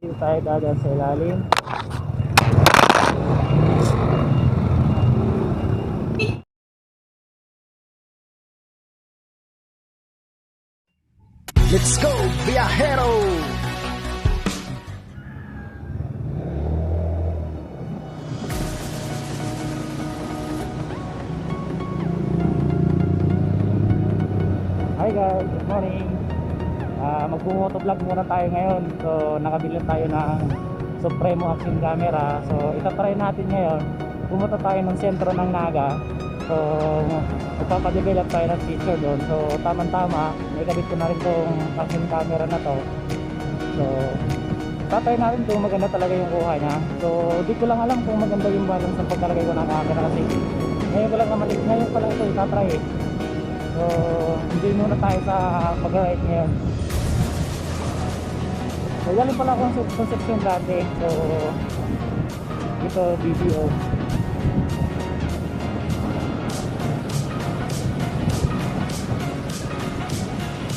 Dito tayo dadaan sa ilalim. Let's go, viajero! Hi guys, good morning. Magbumotovlog muna tayo ngayon. So nakabili tayo ng Supremo Action Camera. So itatry natin ngayon. Pumunta tayo ng sentro ng Naga. So magpapadevelop tayo ng feature doon. So tama-tama, may kabit ko na rin tong action camera na to. So tatry natin kung maganda talaga yung kuha niya. So di ko lang alam kung maganda yung balance sa pagkalagay ko ng camera kasi ngayon ko lang ngayon pa lang ito itatry eh. So hindi muna tayo sa pag-ride ngayon. So galing pala akong conception dati. So ito BBO.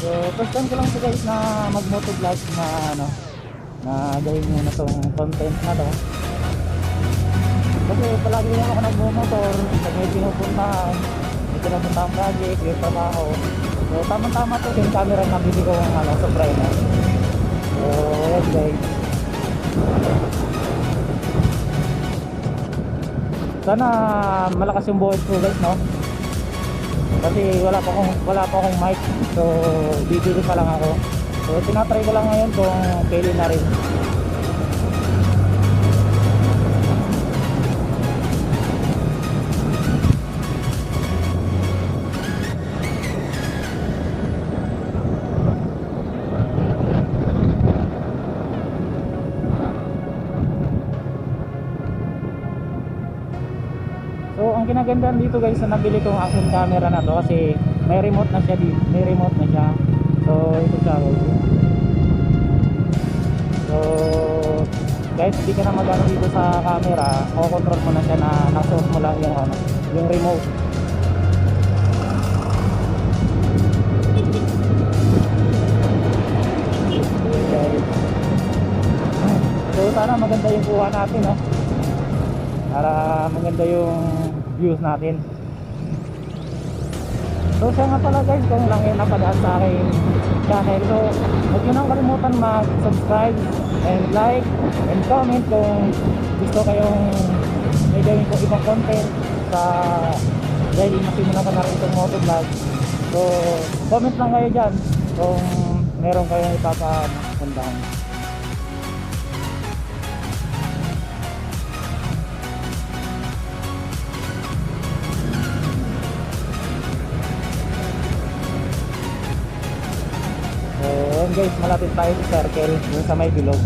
So first time ko lang ito guys na mag-motovlog na ano, na gawin muna tong content na to. Kasi palagi naman ako nagmo-motor, pag may pinupuntahan project, yung trabaho. So tama-tama to yung camera na bili ko ng ano, Supremo. So yes guys, sana malakas yung buhat ko guys, no? Kasi wala pa akong mic. So bibili pa lang ako. So tinatry ko lang ngayon kung kailan na rin. So ang kinagandaan dito guys sa nabili kong action camera na to kasi may remote na siya dito, may remote na siya. So ito siya guys. So guys, hindi ka na magano dito sa camera, control mo na siya na nasa-off mo lang yung ano, yung remote. So sana maganda yung kuha natin, no? Para maganda yung views natin. So siya nga pala guys, kung lang yung napadaan sa aking channel, so huwag nyo nang kalimutan mag-subscribe and like and comment kung gusto kayong may gawin ko ibang content sa dahil masimulan ko na rin itong motovlog. So comment lang kayo dyan kung meron kayong ipapapundahan. So guys, malapit tayo sa circle yung sa may bilog.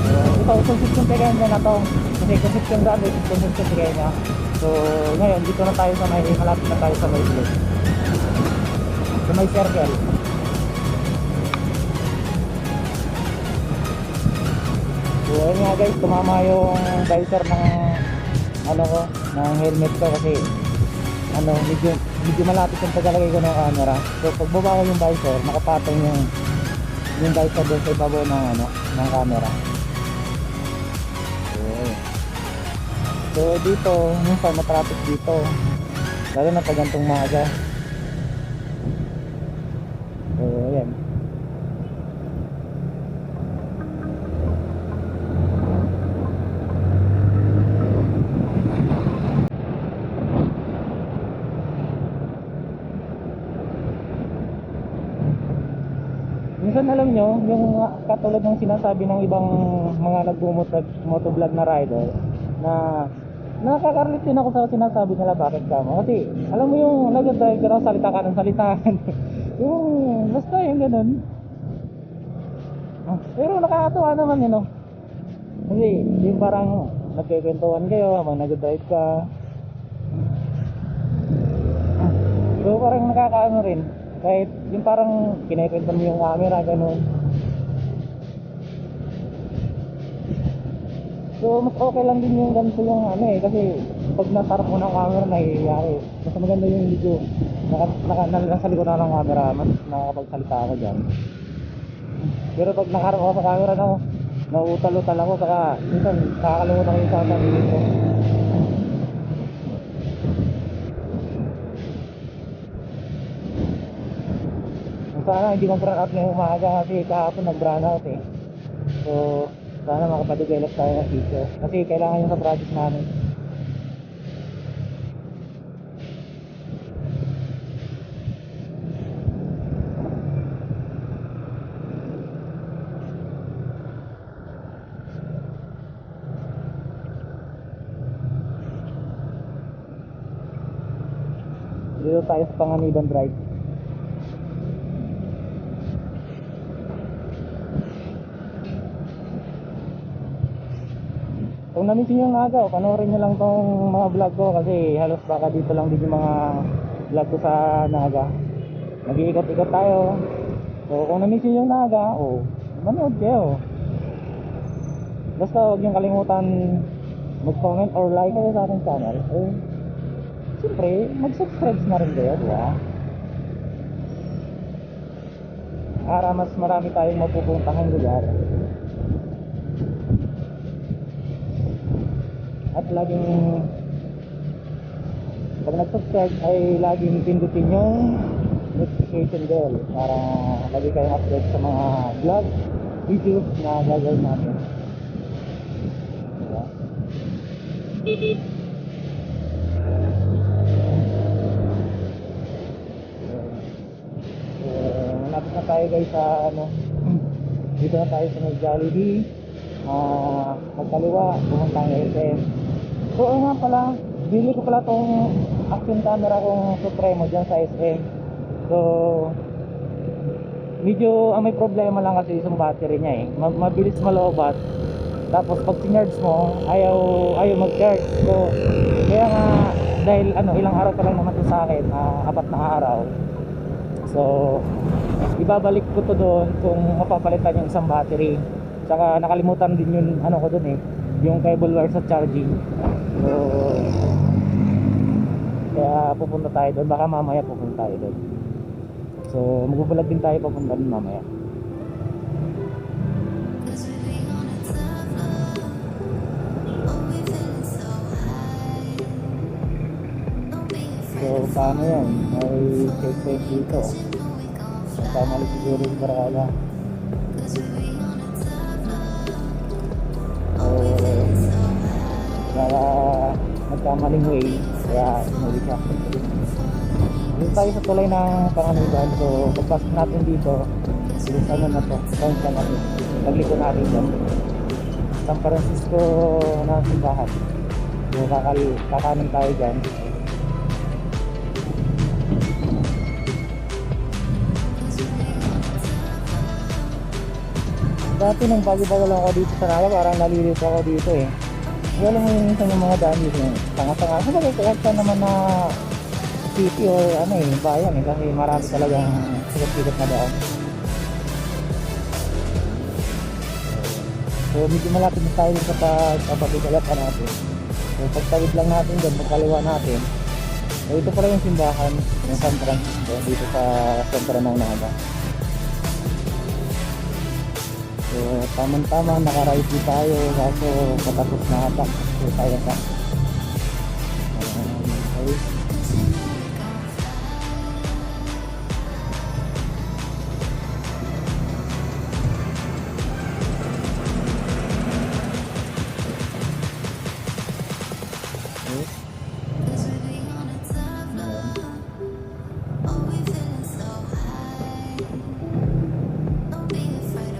So ito, conception kaya niya na to. Kasi conception daan, conception kaya niya. So ngayon, dito na tayo sa may, malapit na tayo sa may bilog, sa may circle. So ayun nga guys, tumama yung visor ng ano ko, ng helmet ko kasi ano, medyo malapit yung pagkalagay ko ng camera. So pagbaba ko yung visor, nakapatong yung visor doon sa ibabaw ng ano, ng camera. So dito, minsan matraffic dito, lalo na pag gantong maaga. So ayan. Minsan alam nyo, yung katulad ng sinasabi ng ibang mga nagmo-motovlog na rider na nakaka-relate din ako sa sinasabi nila, bakit kamo? Kasi alam mo yung nag-drive ka, salita ka ng salita yung basta yung ganun. Pero nakakatuwa naman yun, no? Kasi yung parang nagkikwentuhan kayo habang nag-drive ka. So parang nakakaano rin, kahit yung parang kinikwento mo yung camera, ganun. So mas okay lang din yung ganito yung ano eh, kasi pag nasarap mo ng camera nangyayari. Mas maganda yung video nasa likod na ng camera, mas nakakapagsalita ako dyan. Pero pag nakaharap ako sa camera na, nauutal-utal ako, saka minsan nakakalimutan ko yung sasabihin ko. Sana hindi mag-run out ngayong umaga kasi kahapon nag-run out eh. So sana makapadevelop tayo ng feature kasi kailangan yung sa project namin. Dito tayo sa Panganiban Drive. Kung namiss nyo yung aga, panoorin nyo lang tong mga vlog ko kasi halos baka dito lang din yung mga vlog ko sa Naga. Nag-iikot-ikot tayo. So kung namiss nyo yung Naga, manood kayo. Basta huwag nyo kalimutan mag-comment or like kayo sa ating channel. Siyempre, mag-subscribe na rin kayo, di ba? Para mas marami tayong mapupuntahang lugar. At laging pag nag-subscribe ay laging pindutin yung notification bell para lagi kayong update sa mga vlog, videos na gagawin natin. Diba? Malapit na tayo guys sa dito na tayo sa Jollibee. Magkaliwa, pumunta ng SM. So nga pala, bili ko pala tong action camera kong Supremo dyan sa SM. So medyo may problema lang kasi yung battery niya eh. Mabilis malobat. Tapos pag sinarge mo, ayaw mag-charge. So kaya nga, dahil ilang araw pa lang naman to sa akin, 4 na araw. So ibabalik ko to doon kung mapapalitan yung isang battery. Saka nakalimutan din yung ko dun eh, yung cable wire sa charging. So kaya pupunta tayo doon, baka mamaya pupunta tayo doon. So magbubulag din tayo papunta doon mamaya. So paano yan? May checkpoint dito. Magkamali siguro yung Barala. Kaya nagkamaling way, kaya inuwi siya. Dito tayo sa tulay ng Panganiban. So pagpasok natin dito, bilisan na to, Franca natin, pagliko natin dyan San Francisco na simbahan. So kakanin tayo dyan. Dati nang bago-bago lang ako dito sa Nala, parang nalilito ako dito eh. Wala mo yung minsan yung mga daan dito eh. Tanga-tanga. Sabagay kahit saan naman na city or bayan eh. Kasi marami talagang sikat-sikat na daan. So medyo malapit na tayo sa pagpapagalapan natin. So pagtawid lang natin dyan, pagkaliwa natin. So ito pala yung simbahan ng San Francisco dito sa sentro ng Naga. So tamang-tama naka-ride din tayo kaso patapos na ata. So tayo ka. Okay.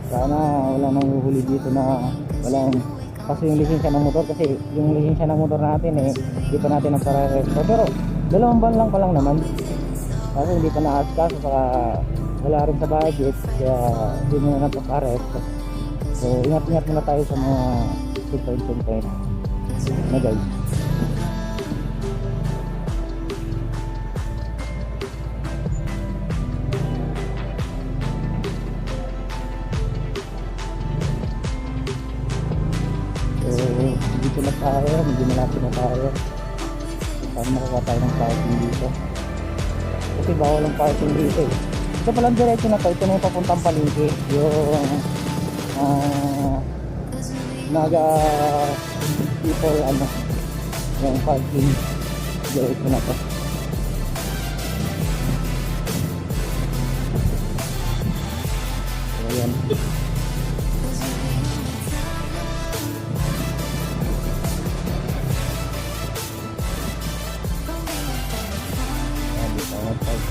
Sana wala nang huhuli dito na walang kasi yung lisensya ng motor, kasi yung lisensya ng motor natin hindi pa natin naparesto, pero 2 buwan lang pa lang naman kasi hindi pa na-askas, saka wala rin sa budget kaya hindi mo na napaparesto. So ingat-ingat muna tayo sa mga checkpoint na guys. Dito na tayo, medyo malapit na tayo. Para makakuha tayo ng parking dito. Kasi bawal ang parking dito eh. Ito palang diretso na to, ito na yung papuntang palengke. Yung Naga people ano, yung parking diretso na to. So, ayan. Ayan, dito na tayo.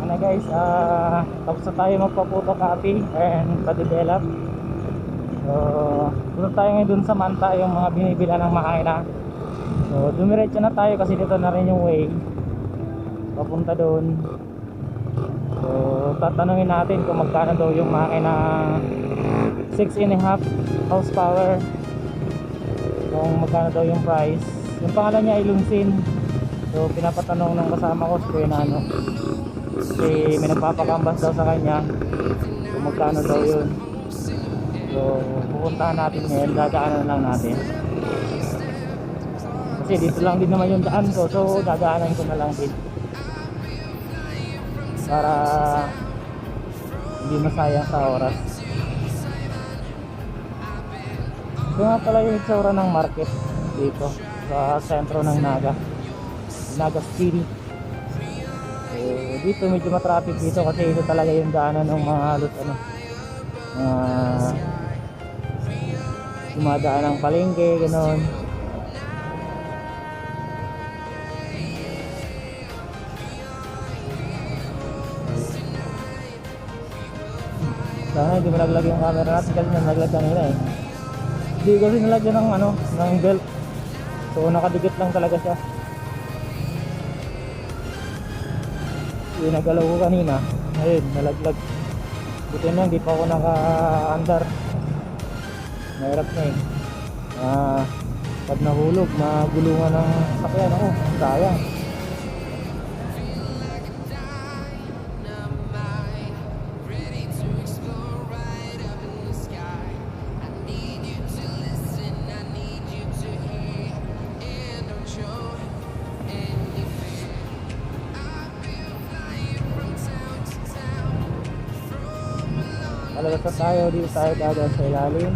Ano guys, tapos na tayo magpa-photocopy and pa-develop. So, punta tayo ngayon dun sa Manta, yung mga binibila ng makina. So, dumiretso na tayo kasi dito na rin yung way papunta doon. So, tatanungin natin kung magkano daw yung makina 6.5 horsepower, kung magkano daw yung price. Yung pangalan niya ay Lungsin. So, pinapatanong ng kasama ko si Kuya Nano kasi may nagpapakambas daw sa kanya kung magkano daw yun. So, pupuntahan natin ngayon, dadaanan lang natin kasi dito lang din naman yung daan ko, so dadaanan ko na lang din para hindi masayang sa oras. Ito nga pala yung itsura ng market dito sa sentro ng Naga City. So, dito medyo matraffic dito kasi ito talaga yung daanan ng mga halos dumadaan ng palengke, gano'n. Sana hindi malaglag yung camera natin kasi nalaglag kanina eh. Hindi kasi nalagyan ng ng belt. So nakadikit lang talaga siya. Yung nagalaw ko kanina, ayun, nalaglag. Buti na hindi pa ako naka-andar. Mahirap na eh. Pag nahulog, magulungan ng sakyan ako, sayang. Palabas na tayo, dito tayo dadaan sa ilalim.